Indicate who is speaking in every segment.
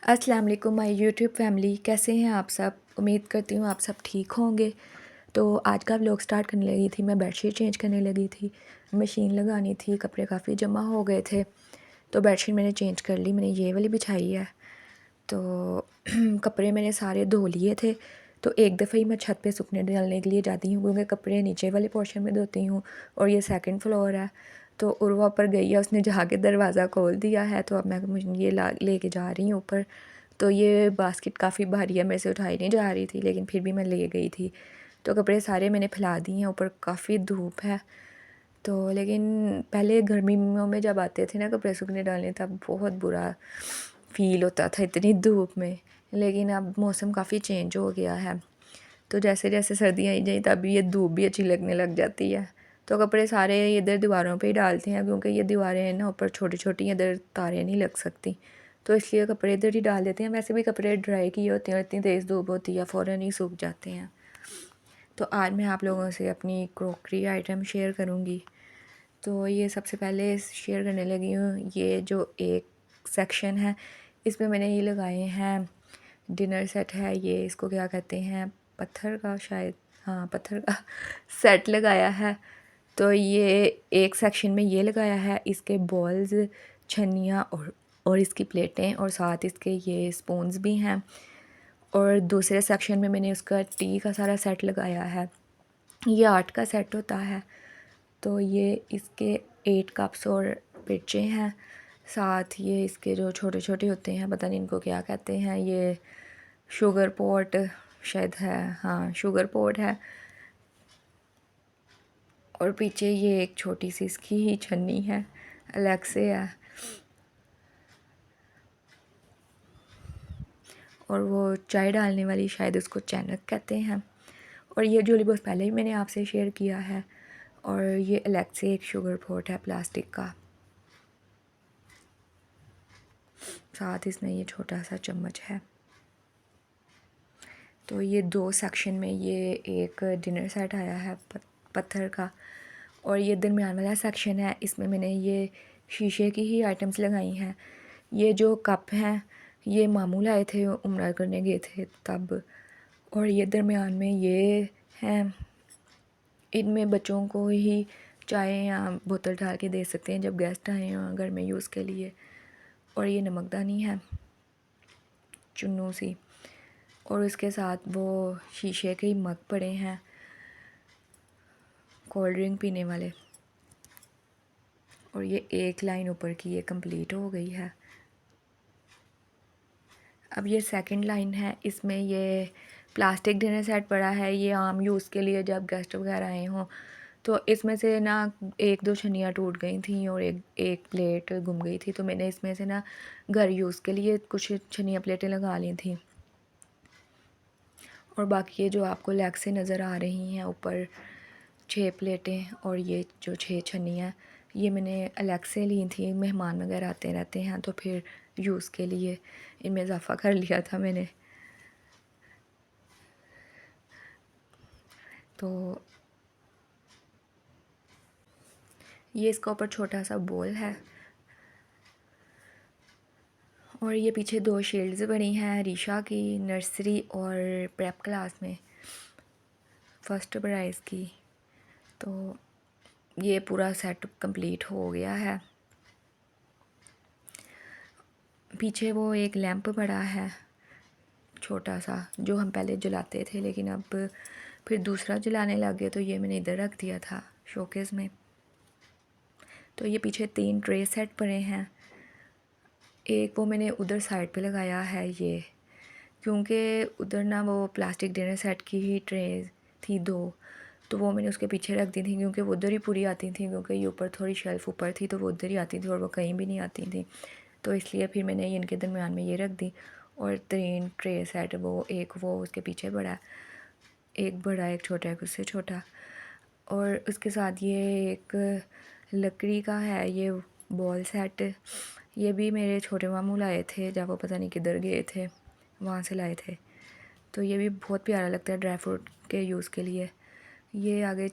Speaker 1: अस्सलाम वालेकुम my YouTube family, कैसे हैं आप सब। उम्मीद करती हूँ आप सब ठीक होंगे। तो आज का व्लॉग स्टार्ट करने लगी थी। मैं बेडशीट चेंज करने लगी थी, मशीन लगानी थी, कपड़े काफ़ी जमा हो गए थे तो बेडशीट मैंने चेंज कर ली। मैंने ये वाली बिछाई है तो कपड़े मैंने सारे धो लिए थे। तो एक दफ़ा ही मैं छत पे सूखने डालने के लिए जाती हूँ क्योंकि कपड़े नीचे वाले पोर्शन में धोती हूँ और ये सेकंड फ्लोर है। तो उर्वा ऊपर गई है, उसने जाके दरवाज़ा खोल दिया है तो अब मैं ये लेके जा रही हूँ ऊपर। तो ये बास्केट काफ़ी भारी है, मेरे से उठाई नहीं जा रही थी लेकिन फिर भी मैं ले गई थी। तो कपड़े सारे मैंने फैला दिए हैं, ऊपर काफ़ी धूप है। तो लेकिन पहले गर्मियों में जब आते थे ना कपड़े सूखने डालने तब बहुत बुरा फ़ील होता था इतनी धूप में। लेकिन अब मौसम काफ़ी चेंज हो गया है तो जैसे जैसे सर्दियाँ आई जाई तब ये धूप भी अच्छी लगने लग जाती है। तो कपड़े सारे इधर दीवारों पे ही डालते हैं क्योंकि ये दीवारें हैं ना ऊपर छोटी छोटी, इधर तारें नहीं लग सकती तो इसलिए कपड़े इधर ही डाल देते हैं। वैसे भी कपड़े ड्राई किए होते हैं, इतनी तेज़ धूप होती है फ़ौरन ही सूख जाते हैं। तो आज मैं आप लोगों से अपनी क्रॉकरी आइटम शेयर करूँगी। तो ये सबसे पहले शेयर करने लगी हूँ, ये जो एक सेक्शन है इसमें मैंने ये लगाए हैं डिनर सेट है। ये इसको क्या कहते हैं, पत्थर का शायद, हाँ पत्थर का सेट लगाया है। तो ये एक सेक्शन में ये लगाया है, इसके बॉल्स, छन्नियाँ और इसकी प्लेटें और साथ इसके ये स्पून्स भी हैं। और दूसरे सेक्शन में मैंने उसका टी का सारा सेट लगाया है। ये 8 का सेट होता है। तो ये इसके 8 कप्स और पिंचें हैं। साथ ये इसके जो छोटे छोटे होते हैं, पता नहीं इनको क्या कहते हैं, ये शुगर पॉट शायद है, हाँ शुगर पॉट है। और पीछे ये एक छोटी सी इसकी ही छन्नी है, अलग से है। और वो चाय डालने वाली शायद उसको चैनक कहते हैं। और ये जूली बॉक्स पहले ही मैंने आपसे शेयर किया है। और ये अलग से एक शुगर पॉट है प्लास्टिक का, साथ इसमें ये छोटा सा चम्मच है। तो ये 2 सेक्शन में ये एक डिनर सेट आया है पत्थर का। और ये दरमियान वाला सेक्शन है, इसमें मैंने ये शीशे की ही आइटम्स लगाई हैं। ये जो कप हैं ये मामू लाए थे, उम्रा करने गए थे तब। और ये दरमियान में ये हैं, इनमें बच्चों को ही चाय या बोतल डाल के दे सकते हैं जब गेस्ट आए हों घर में यूज़ के लिए। और ये नमकदानी है चुन्नू सी, और इसके साथ वो शीशे के ही मग पड़े हैं कोल्ड ड्रिंक पीने वाले। और ये एक लाइन ऊपर की ये कंप्लीट हो गई है। अब ये सेकंड लाइन है, इसमें ये प्लास्टिक डिनर सेट पड़ा है, ये आम यूज़ के लिए जब गेस्ट वगैरह आए हों। तो इसमें से ना 1-2 छन्नियाँ टूट गई थी और एक प्लेट गुम गई थी। तो मैंने इसमें से ना घर यूज़ के लिए कुछ छन्नियाँ प्लेटें लगा ली थी। और बाकी ये जो आपको लेग से नज़र आ रही हैं ऊपर 6 प्लेटें और ये जो 6 छन्नियाँ, ये मैंने अलग से ली थी। मेहमान वगैरह आते रहते हैं तो फिर यूज़ के लिए इनमें इजाफ़ा कर लिया था मैंने। तो ये इसका ऊपर छोटा सा बोल है। और ये पीछे 2 शील्ड्स बनी हैं रीशा की, नर्सरी और प्रेप क्लास में फर्स्ट प्राइज़ की। तो ये पूरा सेट कंप्लीट हो गया है। पीछे वो एक लैंप पड़ा है छोटा सा जो हम पहले जलाते थे लेकिन अब फिर दूसरा जलाने लग गए तो ये मैंने इधर रख दिया था शोकेस में। तो ये पीछे 3 ट्रे सेट पड़े हैं। एक वो मैंने उधर साइड पे लगाया है ये, क्योंकि उधर ना वो प्लास्टिक डिनर सेट की ही ट्रे थी 2, तो वो मैंने उसके पीछे रख दी थी क्योंकि वो उधर ही पूरी आती थी, क्योंकि ये ऊपर थोड़ी शेल्फ़ ऊपर थी तो वो उधर ही आती थी और वो कहीं भी नहीं आती थी। तो इसलिए फिर मैंने इनके दरमियान में ये रख दी। और 3 ट्रे सेट, वो एक वो उसके पीछे बड़ा, एक बड़ा एक छोटा एक उससे छोटा। और उसके साथ ये एक लकड़ी का है ये बॉल सेट, ये भी मेरे छोटे मामू लाए थे जब वो पता नहीं किधर गए थे, वहाँ से लाए थे। तो ये भी बहुत प्यारा लगता है ड्राई फ्रूट के यूज़ के लिए। ये आगे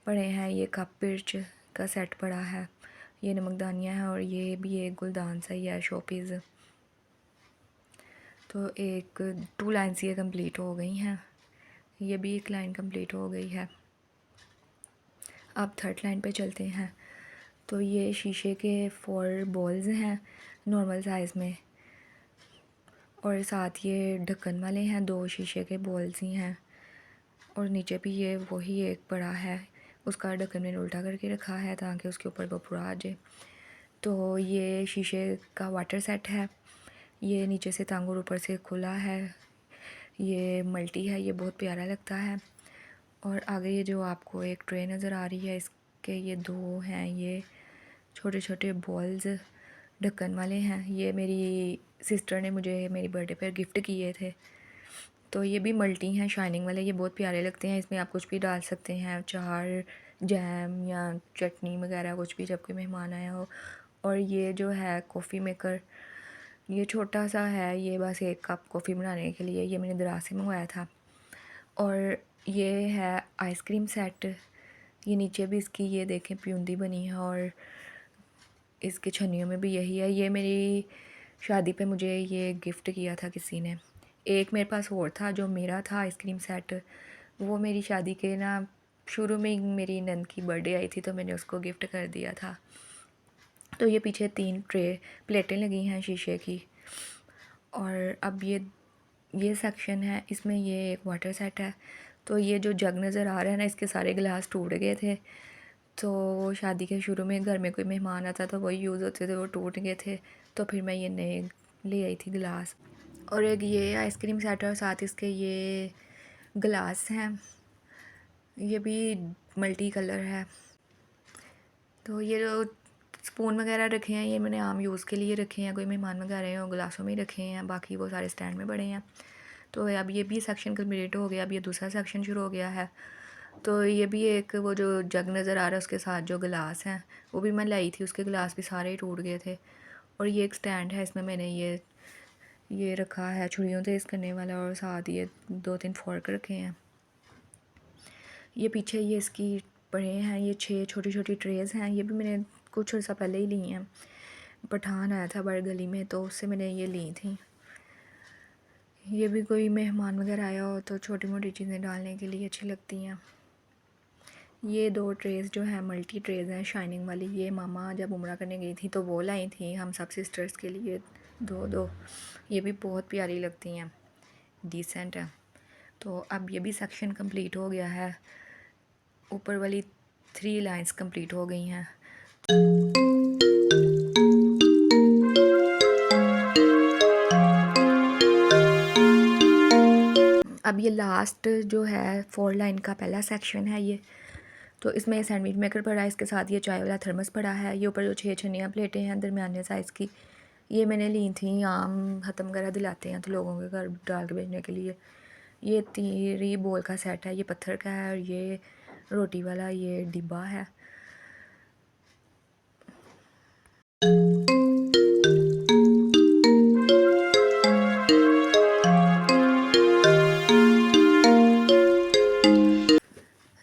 Speaker 1: पड़े हैं, ये कप पिर्च का सेट पड़ा है, ये नमकदानियाँ हैं और ये भी एक गुलदान सा ही है शोपीस। तो एक 2 लाइन्स ये कंप्लीट हो गई हैं, ये भी एक लाइन कंप्लीट हो गई है। अब थर्ड लाइन पे चलते हैं। तो ये शीशे के 4 बॉल्स हैं नॉर्मल साइज़ में, और साथ ये ढक्कन वाले हैं, 2 शीशे के बॉल्स ही हैं, और नीचे भी ये वही एक बड़ा है, उसका ढक्कन मैंने उल्टा करके रखा है ताकि उसके ऊपर वो पूरा आ जाए। तो ये शीशे का वाटर सेट है, ये नीचे से तंग और ऊपर से खुला है, ये मल्टी है, ये बहुत प्यारा लगता है। और आगे ये जो आपको एक ट्रे नज़र आ रही है, इसके ये 2 हैं, ये छोटे छोटे बॉल्स ढक्कन वाले हैं, ये मेरी सिस्टर ने मुझे मेरी बर्थडे पर गिफ्ट किए थे। तो ये भी मल्टी हैं, शाइनिंग वाले, ये बहुत प्यारे लगते हैं। इसमें आप कुछ भी डाल सकते हैं, अचार, जैम या चटनी वगैरह, कुछ भी जब कोई मेहमान आया हो। और ये जो है कॉफ़ी मेकर, ये छोटा सा है, ये बस 1 कप कॉफ़ी बनाने के लिए, ये मैंने दराज से मंगवाया था। और ये है आइसक्रीम सेट, ये नीचे भी इसकी ये देखें प्यूंदी बनी है, और इसके छन्नियों में भी यही है। ये मेरी शादी पे मुझे ये गिफ्ट किया था किसी ने। एक मेरे पास और था जो मेरा था आइसक्रीम सेट, वो मेरी शादी के ना शुरू में ही मेरी नंद की बर्थडे आई थी तो मैंने उसको गिफ्ट कर दिया था। तो ये पीछे 3 प्लेटें लगी हैं शीशे की। और अब ये सेक्शन है, इसमें ये एक वाटर सेट है। तो ये जो जग नज़र आ रहा है ना, इसके सारे गिलास टूट गए थे, तो शादी के शुरू में घर में कोई मेहमान आता तो वही यूज़ होते थे, वो टूट गए थे, तो फिर मैं ये नए ले आई थी गिलास। और एक ये आइसक्रीम सेट और साथ इसके ये गिलास हैं, ये भी मल्टी कलर है। तो ये जो स्पून वगैरह रखे हैं, ये मैंने आम यूज़ के लिए रखे हैं, कोई मेहमान वगैरह हो गिलासों में ही रखे हैं, बाकी वो सारे स्टैंड में पड़े हैं। तो अब ये भी सेक्शन कंप्लीट हो गया, अब ये दूसरा सेक्शन शुरू हो गया है। तो ये भी एक वो जो जग नज़र आ रहा है उसके साथ जो गिलास हैं, वो भी मैं लाई थी, उसके गिलास भी सारे ही टूट गए थे। और ये एक स्टैंड है, इसमें मैंने ये रखा है छुरियों तेज़ करने वाला, और साथ ये 2-3 फोर्क रखे हैं। ये पीछे ये इसकी पड़े हैं, ये 6 छोटी छोटी ट्रेज़ हैं, ये भी मैंने कुछ अर्सा पहले ही ली हैं। पठान आया था बड़ी गली में तो उससे मैंने ये ली थी। ये भी कोई मेहमान वगैरह आया हो तो छोटी मोटी चीज़ें डालने के लिए अच्छी लगती हैं। ये 2 ट्रेज़ जो हैं मल्टी ट्रेज़ हैं शाइनिंग वाली, ये मामा जब उम्रा करने गई थी तो वो लाई थी हम सब सिस्टर्स के लिए 2-2। ये भी बहुत प्यारी लगती हैं, डिसेंट है। तो अब ये भी सेक्शन कंप्लीट हो गया है, ऊपर वाली 3 लाइंस कंप्लीट हो गई हैं। अब ये लास्ट जो है 4 लाइन का पहला सेक्शन है ये। तो इसमें सैंडविच मेकर पड़ा है, इसके साथ ये चाय वाला थर्मस पड़ा है, ये ऊपर जो 6 छन्नियाँ प्लेटें हैं दरमियाने साइज़ की, ये मैंने ली थी, आम ख़त्म वगैरह दिलाते हैं तो लोगों के घर डाल के भेजने के लिए। ये 3 बोल का सेट है, ये पत्थर का है, और ये रोटी वाला ये डिब्बा है।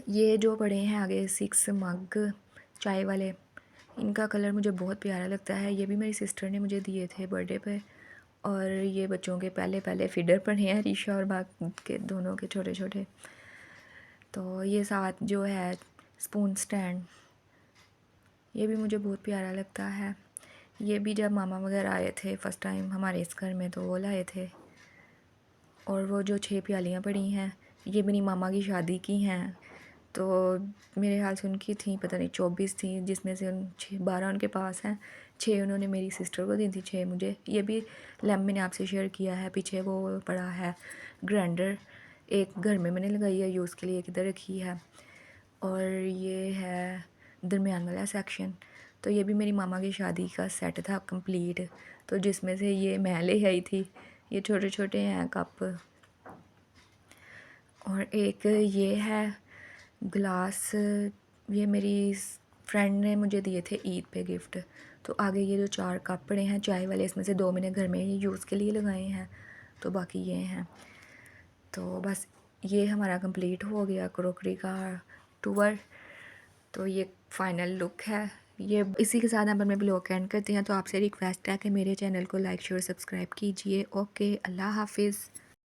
Speaker 1: ये जो पड़े हैं आगे 6 मग चाय वाले, इनका कलर मुझे बहुत प्यारा लगता है, ये भी मेरी सिस्टर ने मुझे दिए थे बर्थडे पे। और ये बच्चों के पहले पहले फीडर पड़े हैं, रीशा और बाग के दोनों के छोटे छोटे। तो ये साथ जो है स्पून स्टैंड, ये भी मुझे बहुत प्यारा लगता है। ये भी जब मामा वगैरह आए थे फ़र्स्ट टाइम हमारे इस घर में तो वो लाए थे। और वो जो 6 प्यालियाँ पड़ी हैं, ये मेरी मामा की शादी की हैं, तो मेरे ख्याल से उनकी थी पता नहीं 24 थी, जिसमें से 12 उनके पास हैं, 6 उन्होंने मेरी सिस्टर को दी थी, 6 मुझे। ये भी लैम्प मैंने आपसे शेयर किया है, पीछे वो पड़ा है ग्राइंडर, एक घर में मैंने लगाई है यूज़ के लिए, एक इधर रखी है। और ये है दरमियान वाला सेक्शन, तो ये भी मेरी मामा की शादी का सेट था कंप्लीट, तो जिसमें से ये मैं ले आई थी। ये छोटे छोटे हैं कप। और एक ये है ग्लास, ये मेरी फ्रेंड ने मुझे दिए थे ईद पे गिफ्ट। तो आगे ये जो 4 कप पड़े हैं चाय वाले, इसमें से 2 मैंने घर में यूज़ के लिए लगाए हैं, तो बाकी ये हैं। तो बस ये हमारा कंप्लीट हो गया क्रोकरी का टूर। तो ये फाइनल लुक है, ये इसी के साथ हम अपने ब्लॉग एंड करते हैं। तो आपसे रिक्वेस्ट है कि मेरे चैनल को लाइक शेयर सब्सक्राइब कीजिए। ओके, अल्लाह हाफिज़।